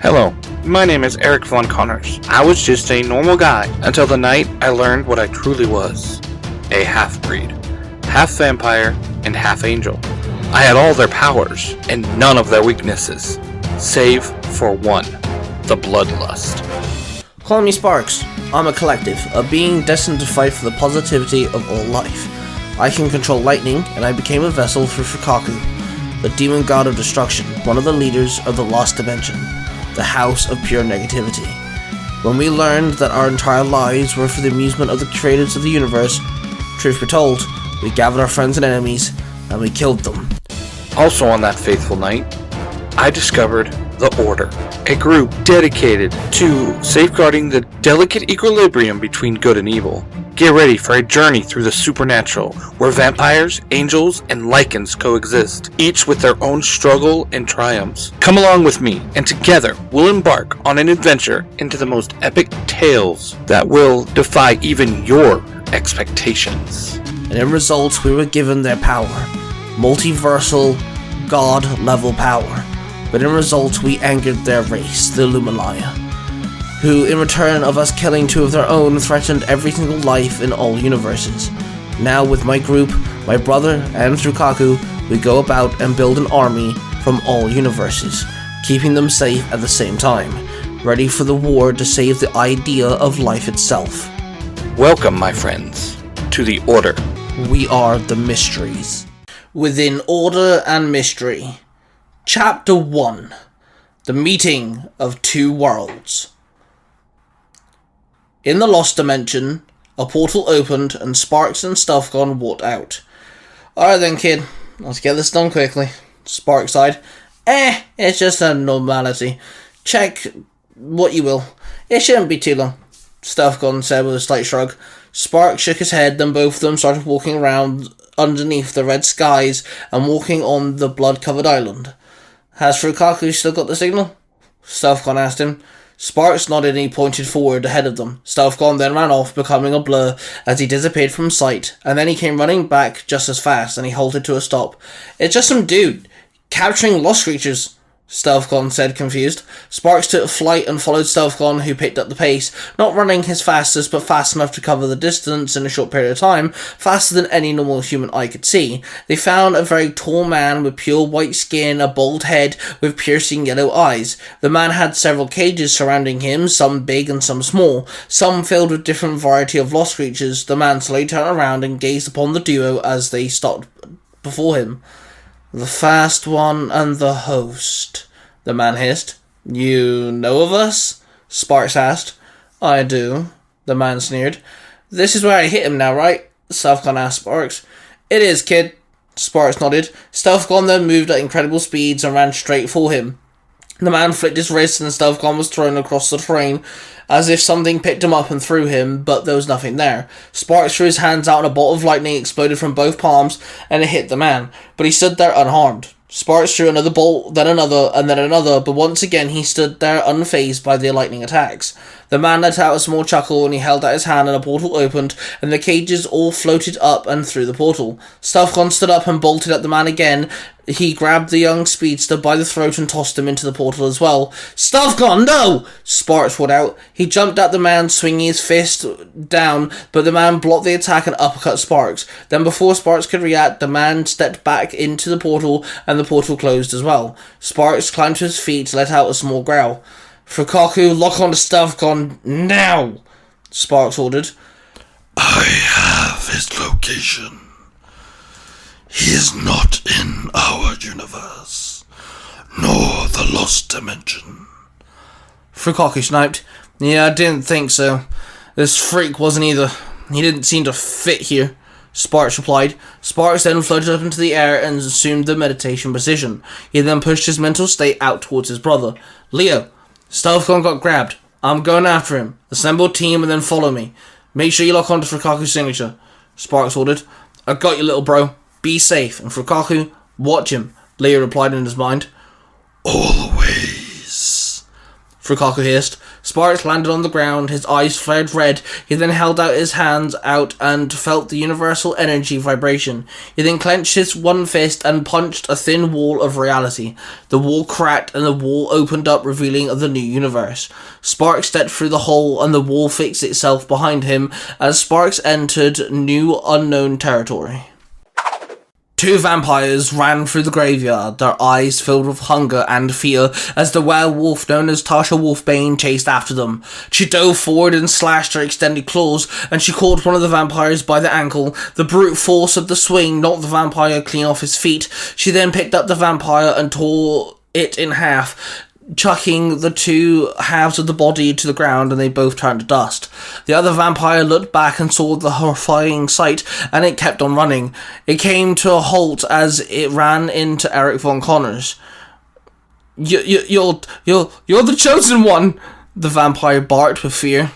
Hello, my name is Eric Von Connors. I was just a normal guy until the night I learned what I truly was. A half-breed. Half vampire and half angel. I had all their powers and none of their weaknesses. Save for one. The bloodlust. Call me Sparks. I'm a collective, a being destined to fight for the positivity of all life. I can control lightning, and I became a vessel for Fukaku, the demon god of destruction, one of the leaders of the Lost Dimension, the House of Pure Negativity. When we learned that our entire lives were for the amusement of the creators of the universe, truth be told, we gathered our friends and enemies, and we killed them. Also on that faithful night, I discovered the Order, a group dedicated to safeguarding the delicate equilibrium between good and evil. Get ready for a journey through the supernatural, where vampires, angels, and lycans coexist, each with their own struggle and triumphs. Come along with me, and together we'll embark on an adventure into the most epic tales that will defy even your expectations. And in results, we were given their power, multiversal, god-level power. But in results, we angered their race, the Lumalaya, who, in return of us killing two of their own, threatened every single life in all universes. Now, with my group, my brother, and Fukaku, we go about and build an army from all universes, keeping them safe at the same time, ready for the war to save the idea of life itself. Welcome, my friends, to the Order. We are the Mysteries. Within Order and Mystery. Chapter 1. The Meeting of Two Worlds. In the Lost Dimension, a portal opened and Sparks and Stealthgon walked out. Alright then, kid. Let's get this done quickly. Sparks sighed. It's just a normality. Check what you will. It shouldn't be too long, Stealthgon said with a slight shrug. Sparks shook his head, then both of them started walking around underneath the red skies and walking on the blood-covered island. Has Fukaku still got the signal? Stealthgon asked him. Sparks nodded and he pointed forward ahead of them. Stealthgon then ran off, becoming a blur as he disappeared from sight, and then he came running back just as fast, and he halted to a stop. It's just some dude capturing lost creatures, Stealthgon said, confused. Sparks took flight and followed Stealthgon, who picked up the pace, not running his fastest, but fast enough to cover the distance in a short period of time, faster than any normal human eye could see. They found a very tall man with pure white skin, a bald head with piercing yellow eyes. The man had several cages surrounding him, some big and some small, some filled with different variety of lost creatures. The man slowly turned around and gazed upon the duo as they stopped before him. The fast one and the host, the man hissed. You know of us? Sparks asked. I do, the man sneered. This is where I hit him now, right? Stealthgon asked Sparks. It is, kid, Sparks nodded. Stealthgon then moved at incredible speeds and ran straight for him. The man flicked his wrist and Stealthgon was thrown across the terrain as if something picked him up and threw him, but there was nothing there. Sparks threw his hands out and a bolt of lightning exploded from both palms and it hit the man, but he stood there unharmed. Sparks threw another bolt, then another, but once again he stood there unfazed by the lightning attacks. The man let out a small chuckle and he held out his hand and a portal opened and the cages all floated up and through the portal. Stealthgon stood up and bolted at the man again. He grabbed the young speedster by the throat and tossed him into the portal as well. Stealthgon, no! Sparks roared out. He jumped at the man, swinging his fist down, but the man blocked the attack and uppercut Sparks. Then before Sparks could react, the man stepped back into the portal and the portal closed as well. Sparks climbed to his feet, let out a small growl. Fukaku, lock on to Stealthgon now! Sparks ordered. I have his location. He is not in our universe, nor the Lost Dimension. Fukaku sniped. Yeah, I didn't think so. This freak wasn't either. He didn't seem to fit here, Sparks replied. Sparks then floated up into the air and assumed the meditation position. He then pushed his mental state out towards his brother. Leo, Stealthgon got grabbed. I'm going after him. Assemble a team and then follow me. Make sure you lock onto Fukaku's signature, Sparks ordered. I got you, little bro. Be safe, and Fukaku, watch him, Leo replied in his mind. Always, Fukaku hissed. Sparks landed on the ground, his eyes flared red. He then held out his hands out and felt the universal energy vibration. He then clenched his one fist and punched a thin wall of reality. The wall cracked and the wall opened up, revealing the new universe. Sparks stepped through the hole and the wall fixed itself behind him as Sparks entered new unknown territory. Two vampires ran through the graveyard, their eyes filled with hunger and fear as the werewolf known as Tasha Wolfbane chased after them. She dove forward and slashed her extended claws, and she caught one of the vampires by the ankle. The brute force of the swing knocked the vampire clean off his feet. She then picked up the vampire and tore it in half, chucking the two halves of the body to the ground, and they both turned to dust. The other vampire looked back and saw the horrifying sight, and it kept on running. It came to a halt as it ran into Eric Von Connors. You're the chosen one, the vampire barked with fear.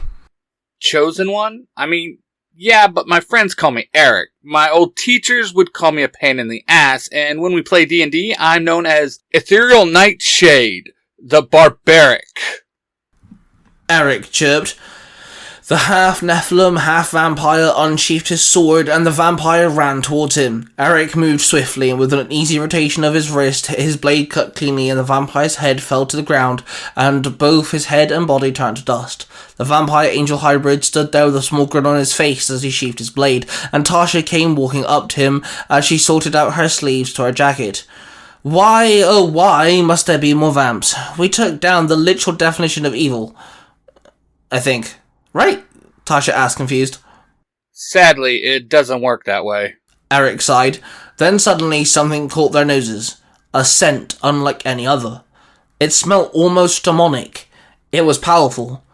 Chosen one? I mean, yeah, but my friends call me Eric. My old teachers would call me a pain in the ass, and when we play D&D, I'm known as Ethereal Nightshade, the Barbaric. Eric chirped. The half-Nephilim, half-vampire unsheathed his sword, and the vampire ran towards him. Eric moved swiftly, and with an easy rotation of his wrist, his blade cut cleanly, and the vampire's head fell to the ground, and both his head and body turned to dust. The vampire-angel hybrid stood there with a small grin on his face as he sheathed his blade, and Tasha came walking up to him as she sorted out her sleeves to her jacket. Why, oh why, must there be more vamps? We took down the literal definition of evil, I think. Right? Tasha asked, confused. Sadly, it doesn't work that way. Eric sighed. Then suddenly something caught their noses. A scent unlike any other. It smelled almost demonic. It was powerful.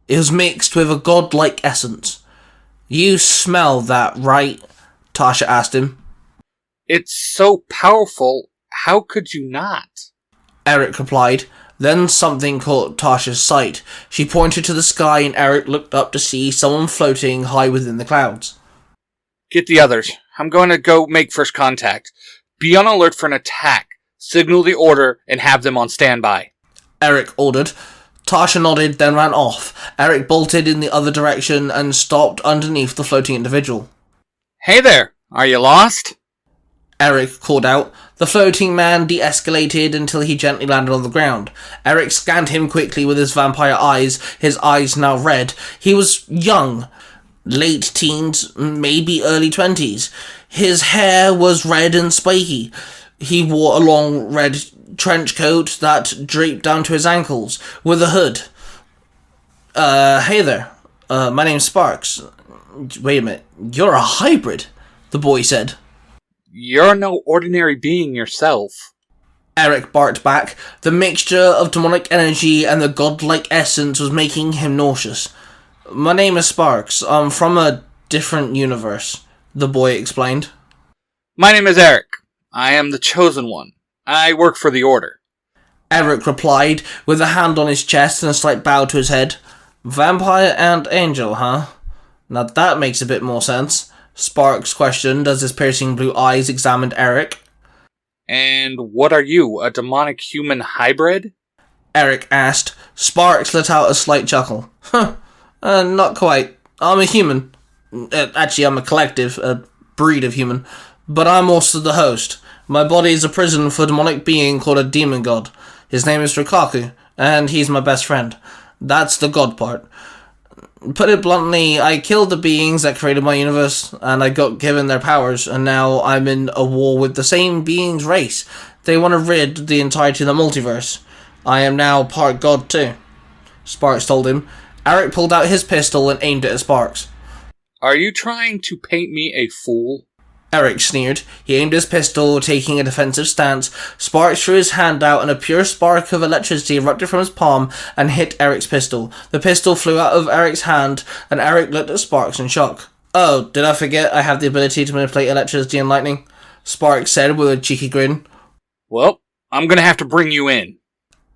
It was mixed with a godlike essence. You smell that, right? Tasha asked him. It's so powerful, how could you not? Eric replied. Then something caught Tasha's sight. She pointed to the sky and Eric looked up to see someone floating high within the clouds. Get the others. I'm going to go make first contact. Be on alert for an attack. Signal the order and have them on standby. Eric ordered. Tasha nodded, then ran off. Eric bolted in the other direction and stopped underneath the floating individual. Hey there, are you lost? Eric called out. The floating man de-escalated until he gently landed on the ground. Eric scanned him quickly with his vampire eyes, his eyes now red. He was young, late teens, maybe early 20s. His hair was red and spiky. He wore a long red trench coat that draped down to his ankles, with a hood. Hey there. My name's Sparks. Wait a minute. You're a hybrid, the boy said. You're no ordinary being yourself. Eric barked back. The mixture of demonic energy and the godlike essence was making him nauseous. My name is Sparks. I'm from a different universe, the boy explained. My name is Eric. I am the chosen one. I work for the Order. Eric replied, with a hand on his chest and a slight bow to his head. Vampire and angel, huh? Now that makes a bit more sense. Sparks questioned as his piercing blue eyes examined Eric. And what are you, a demonic human hybrid? Eric asked. Sparks let out a slight chuckle. Not quite. I'm a human. Actually, I'm a collective, a breed of human. But I'm also the host. My body is a prison for a demonic being called a demon god. His name is Rikaku, and he's my best friend. That's the god part. Put it bluntly, I killed the beings that created my universe, and I got given their powers, and now I'm in a war with the same beings' race. They want to rid the entirety of the multiverse. I am now part god too, Sparks told him. Eric pulled out his pistol and aimed it at Sparks. Are you trying to paint me a fool? Eric sneered. He aimed his pistol, taking a defensive stance. Sparks threw his hand out and a pure spark of electricity erupted from his palm and hit Eric's pistol. The pistol flew out of Eric's hand and Eric looked at Sparks in shock. Oh, did I forget I have the ability to manipulate electricity and lightning? Sparks said with a cheeky grin. Well, I'm gonna have to bring you in.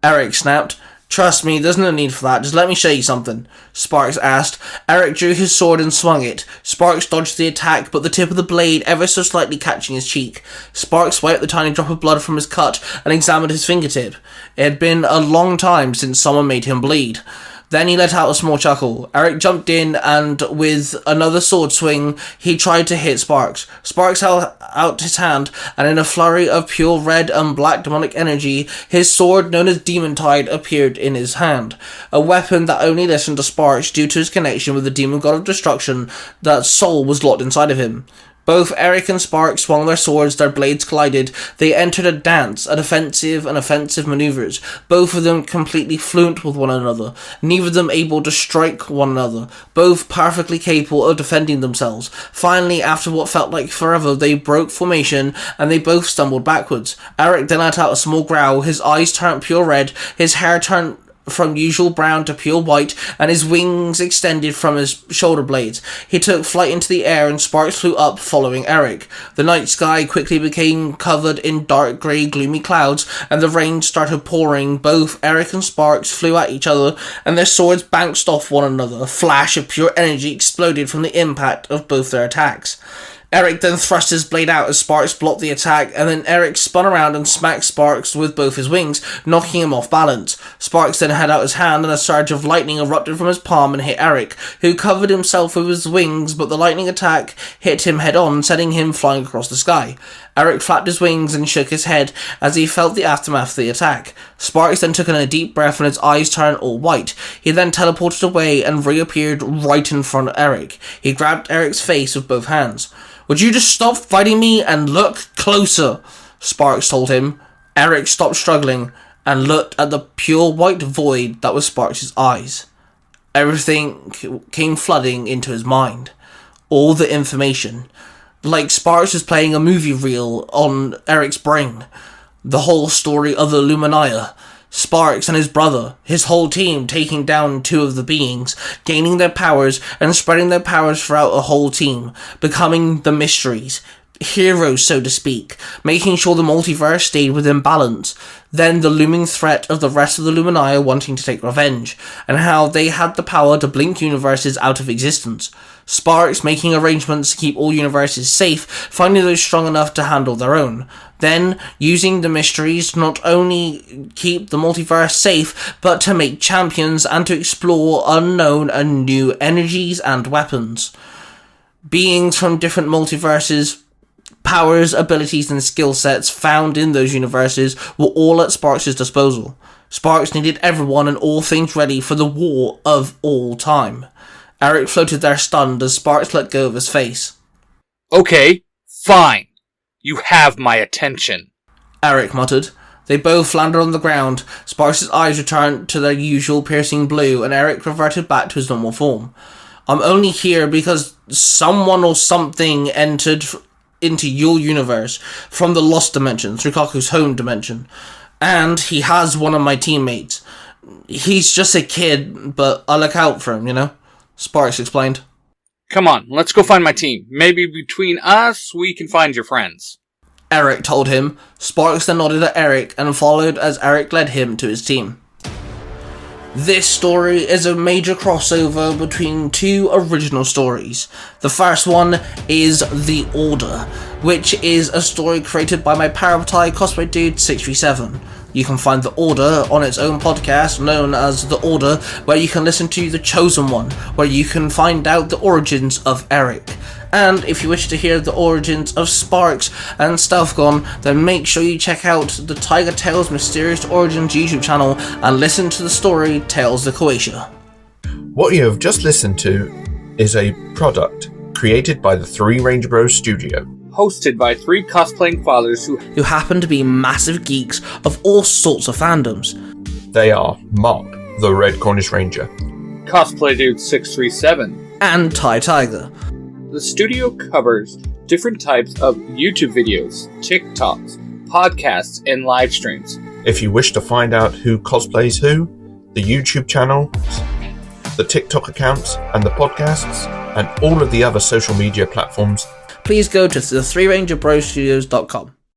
Eric snapped. Trust me, there's no need for that. Just let me show you something, Sparks asked. Eric drew his sword and swung it. Sparks dodged the attack, but the tip of the blade ever so slightly catching his cheek. Sparks wiped the tiny drop of blood from his cut and examined his fingertip. It had been a long time since someone made him bleed. Then he let out a small chuckle. Eric jumped in and with another sword swing, he tried to hit Sparks. Sparks held out his hand, and in a flurry of pure red and black demonic energy, his sword known as Demon Tide appeared in his hand. A weapon that only listened to Sparks due to his connection with the demon god of destruction that soul was locked inside of him. Both Eric and Sparks swung their swords, their blades collided. They entered a dance, a defensive and offensive maneuvers, both of them completely fluent with one another, neither of them able to strike one another, both perfectly capable of defending themselves. Finally, after what felt like forever, they broke formation, and they both stumbled backwards. Eric then let out a small growl, his eyes turned pure red, his hair turned from usual brown to pure white, and his wings extended from his shoulder blades. He took flight into the air, and Sparks flew up, following Eric. The night sky quickly became covered in dark grey gloomy clouds, and the rain started pouring. Both Eric and Sparks flew at each other, and their swords bounced off one another. A flash of pure energy exploded from the impact of both their attacks. Eric then thrust his blade out as Sparks blocked the attack, and then Eric spun around and smacked Sparks with both his wings, knocking him off balance. Sparks then had out his hand, and a surge of lightning erupted from his palm and hit Eric, who covered himself with his wings, but the lightning attack hit him head-on, sending him flying across the sky. Eric flapped his wings and shook his head as he felt the aftermath of the attack. Sparks then took in a deep breath and his eyes turned all white. He then teleported away and reappeared right in front of Eric. He grabbed Eric's face with both hands. "Would you just stop fighting me and look closer?" Sparks told him. Eric stopped struggling and looked at the pure white void that was Sparks' eyes. Everything came flooding into his mind. All the information. Like Sparks was playing a movie reel on Eric's brain. The whole story of the Luminia. Sparks and his brother, his whole team taking down two of the beings, gaining their powers and spreading their powers throughout a whole team, becoming the Mysteries, heroes so to speak, making sure the multiverse stayed within balance. Then the looming threat of the rest of the Luminia wanting to take revenge, and how they had the power to blink universes out of existence. Sparks making arrangements to keep all universes safe, finding those strong enough to handle their own. Then, using the Mysteries to not only keep the multiverse safe, but to make champions and to explore unknown and new energies and weapons. Beings from different multiverses, powers, abilities and skill sets found in those universes were all at Sparks' disposal. Sparks needed everyone and all things ready for the war of all time. Eric floated there stunned as Sparks let go of his face. "Okay, fine. You have my attention," Eric muttered. They both landed on the ground. Sparks' eyes returned to their usual piercing blue, and Eric reverted back to his normal form. "I'm only here because someone or something entered into your universe from the Lost Dimension, Tsukaku's home dimension. And he has one of my teammates. He's just a kid, but I look out for him, you know?" Sparks explained. "Come on, let's go find my team. Maybe between us, we can find your friends," Eric told him. Sparks then nodded at Eric and followed as Eric led him to his team. This story is a major crossover between two original stories. The first one is The Order, which is a story created by my Parabatai cosplay dude 637. You can find The Order on its own podcast known as The Order, where you can listen to The Chosen One, where you can find out the origins of Eric. And if you wish to hear the origins of Sparks and Stealthgon, then make sure you check out the Tiger Tales Mysterious Origins YouTube channel and listen to the story Tales of Croatia. What you have just listened to is a product created by the Three Ranger Bros Studio. hosted by three cosplaying fathers who happen to be massive geeks of all sorts of fandoms. They are Mark, the Red Cornish Ranger, Cosplay Dude 637, and Ty Tiger. The studio covers different types of YouTube videos, TikToks, podcasts, and live streams. If you wish to find out who cosplays who, the YouTube channels, the TikTok accounts, and the podcasts, and all of the other social media platforms, please go to the 3rangerbrostudios.com.